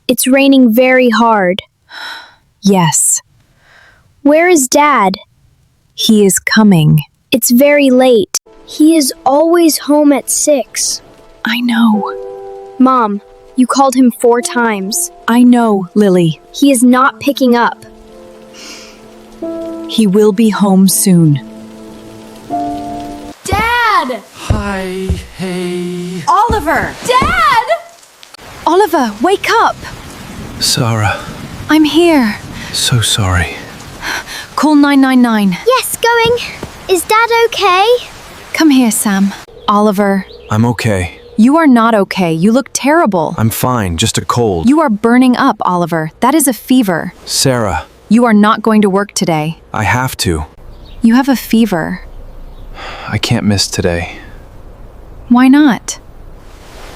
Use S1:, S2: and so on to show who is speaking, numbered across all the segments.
S1: It's raining very hard.
S2: Yes,
S1: Where is Dad?
S2: he is coming.
S1: It's very late. He is always home at 6.
S2: I know.
S1: Mom, you called him 4 times.
S2: I know, Lily.
S1: He is not picking up.
S2: He will be home soon.
S3: Dad!
S4: Hi, hey.
S3: Oliver! Dad!
S2: Oliver, wake up!
S4: Sara,
S2: I'm here.
S4: so sorry.
S2: Call 999.
S1: Yes, going. Is Dad okay?
S2: Come here, Sam. Oliver,
S4: I'm okay.
S2: you are not okay. You look terrible.
S4: I'm fine, just a cold.
S2: You are burning up, Oliver. That is a fever.
S4: Sara,
S2: You are not going to work today.
S4: I have to.
S2: You have a fever.
S4: I can't miss today.
S2: Why not?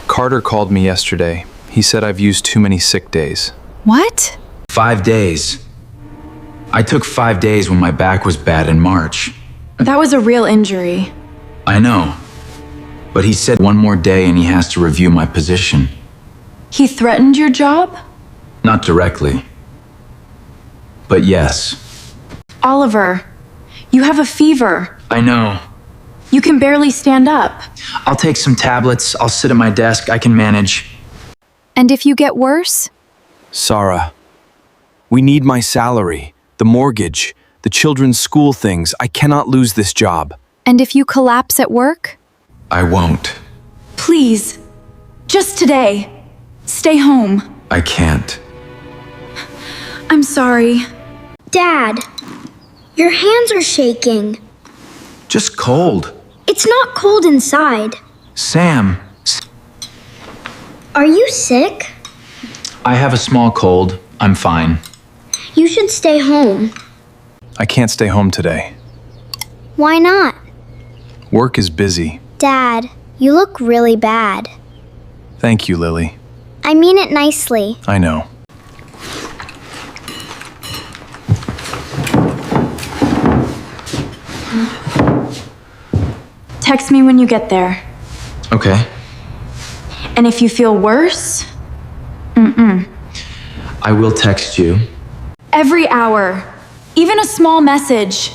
S4: Carter called me yesterday. He said I've used too many sick days.
S2: What?
S5: 5 days. I took 5 days when my back was bad in March.
S3: That was a real injury.
S5: I know. But he said one more day and he has to review my position.
S3: He threatened your job?
S5: Not directly. But yes.
S3: Oliver, you have a fever.
S5: I know.
S3: You can barely stand up.
S5: I'll take some tablets. I'll sit at my desk. I can manage.
S2: And if you get worse?
S4: Sara, we need my salary, the mortgage, the children's school things. I cannot lose this job.
S2: And if you collapse at work?
S5: I won't.
S3: Please, just today, stay home.
S5: I can't.
S3: I'm sorry.
S1: Dad, your hands are shaking.
S5: Just cold.
S1: It's not cold inside.
S5: Sam,
S1: Are you sick?
S5: I have a small cold. I'm fine.
S1: You should stay home.
S4: I can't stay home today.
S1: Why not?
S4: Work is busy.
S1: Dad, you look really bad.
S4: Thank you, Lily.
S1: I mean it nicely.
S4: I know.
S3: Text me when you get there.
S5: Okay.
S3: And if you feel worse,
S5: I will text you.
S3: every hour, even a small message.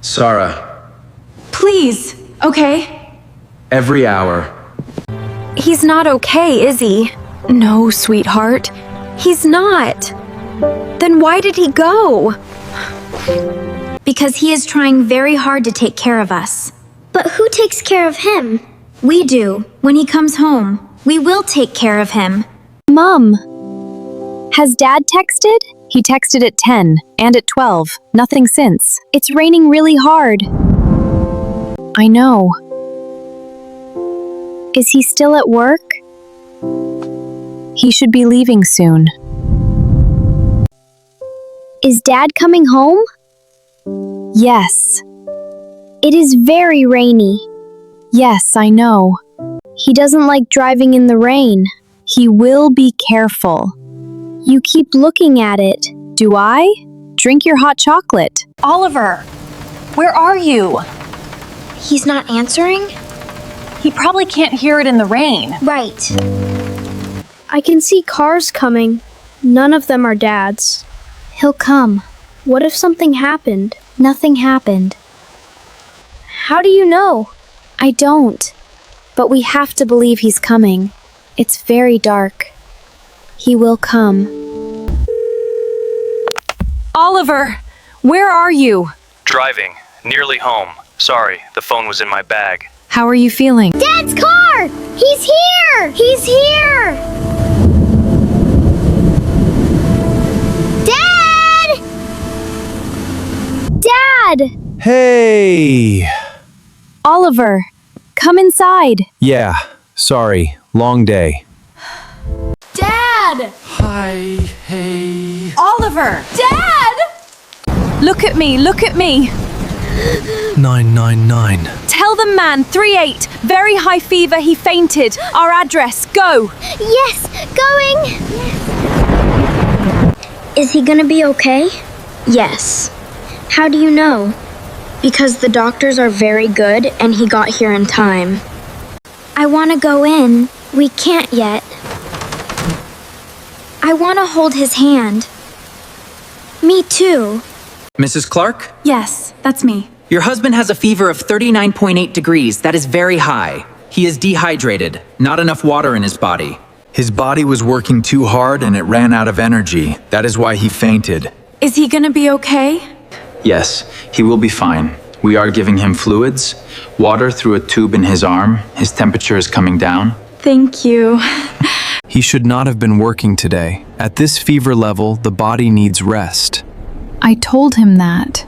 S5: Sara,
S3: Please, okay?
S5: every hour.
S2: He's not okay, is he? No, sweetheart. He's not. Then why did he go?
S1: Because he is trying very hard to take care of us. But who takes care of him? We do. When he comes home, we will take care of him.
S2: Mom, has Dad texted? He texted at 10 and at 12. Nothing since. It's raining really hard. I know. Is he still at work? He should be leaving soon.
S1: Is Dad coming home?
S2: Yes.
S1: It is very rainy.
S2: Yes, I know.
S1: He doesn't like driving in the rain.
S2: He will be careful.
S1: You keep looking at it.
S2: Do I? Drink your hot chocolate.
S6: Oliver, where are you?
S1: He's not answering?
S6: He probably can't hear it in the rain.
S1: Right. I can see cars coming. None of them are Dad's. He'll come. What if something happened?
S2: Nothing happened.
S1: How do you know?
S2: I don't. But we have to believe he's coming. It's very dark. He will come.
S6: Oliver, where are you?
S7: Driving. Nearly home. Sorry, the phone was in my bag.
S2: How are you feeling?
S1: Dad's car! He's here! He's here! Dad! Dad!
S4: Hey!
S2: Oliver, come inside.
S4: Yeah, sorry. Long day.
S3: Dad!
S4: Hi, hey.
S3: Oliver! Dad!
S6: Look at me, look at me.
S4: 999.
S6: Tell the man, 38, very high fever, he fainted. Our address, go.
S1: Yes, going! Is he gonna be okay? Yes. How do you know? Because the doctors are very good and he got here in time. I want to go in. We can't yet. I want to hold his hand. Me too.
S8: Mrs. Clark?
S3: Yes, that's me.
S8: Your husband has a fever of 39.8 degrees. That is very high. He is dehydrated, not enough water in his body.
S5: His body was working too hard and it ran out of energy. That is why he fainted.
S3: Is he gonna be okay?
S5: Yes, he will be fine. We are giving him fluids, water through a tube in his arm. His temperature is coming down.
S3: Thank you.
S4: He should not have been working today. At this fever level, the body needs rest.
S2: I told him that.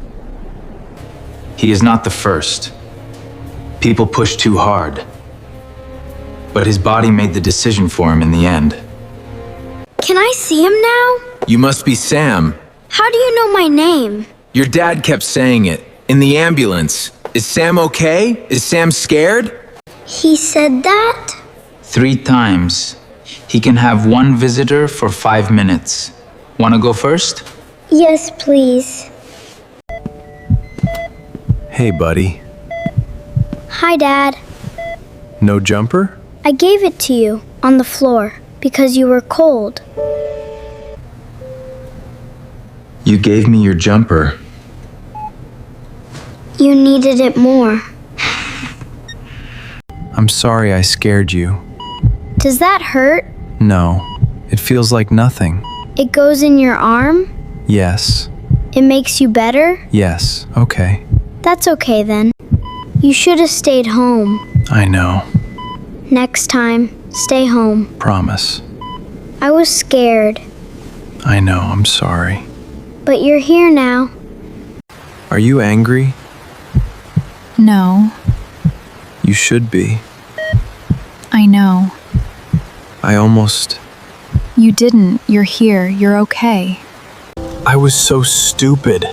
S5: He is not the first. People push too hard. But his body made the decision for him in the end.
S1: Can I see him now?
S5: You must be Sam.
S1: How do you know my name?
S5: Your dad kept saying it. In the ambulance. Is Sam okay? Is Sam scared?
S1: He said that?
S5: 3 times. He can have 1 visitor for 5 minutes. Wanna go first?
S1: Yes, please.
S4: Hey, buddy.
S1: Hi, Dad.
S4: No jumper?
S1: I gave it to you on the floor because you were cold.
S5: You gave me your jumper.
S1: You needed it more.
S4: I'm sorry I scared you.
S1: Does that hurt?
S4: No, it feels like nothing.
S1: It goes in your arm?
S4: Yes,
S1: It makes you better?
S4: yes, okay.
S1: That's okay then. You should have stayed home.
S4: I know,
S1: Next time, stay home.
S4: promise.
S1: I was scared,
S4: I know, I'm sorry.
S1: but you're here now.
S4: Are you angry?
S2: No,
S4: You should be.
S2: I know.
S4: I almost...
S2: You didn't. You're here. You're okay.
S4: I was so stupid.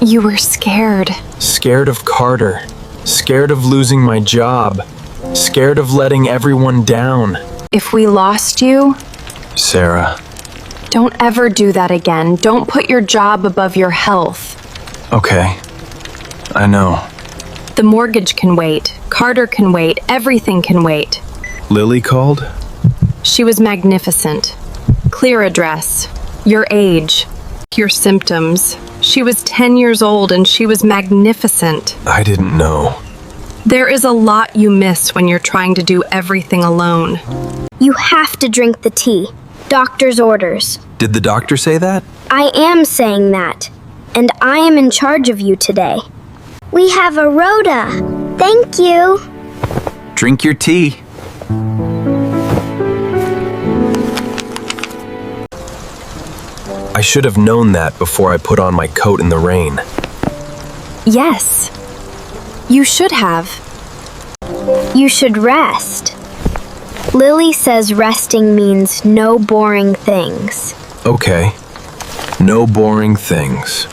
S2: You were scared.
S4: Scared of Carter. Scared of losing my job. Scared of letting everyone down.
S6: If we lost you,
S4: Sara.
S6: don't ever do that again. Don't put your job above your health.
S4: Okay. I know.
S6: The mortgage can wait. Carter can wait. Everything can wait.
S4: Lily called?
S6: She was magnificent. Clear address. Your age. Your symptoms. She was 10 years old and she was magnificent.
S4: I didn't know.
S6: There is a lot you miss when you're trying to do everything alone.
S1: You have to drink the tea. Doctor's orders.
S4: Did the doctor say that?
S1: I am saying that. And I am in charge of you today. We have a rota. Thank you.
S4: Drink your tea. I should have known that before I put on my coat in the rain.
S6: Yes. You should have.
S1: You should rest. Lily says resting means no boring things.
S4: Okay. No boring things.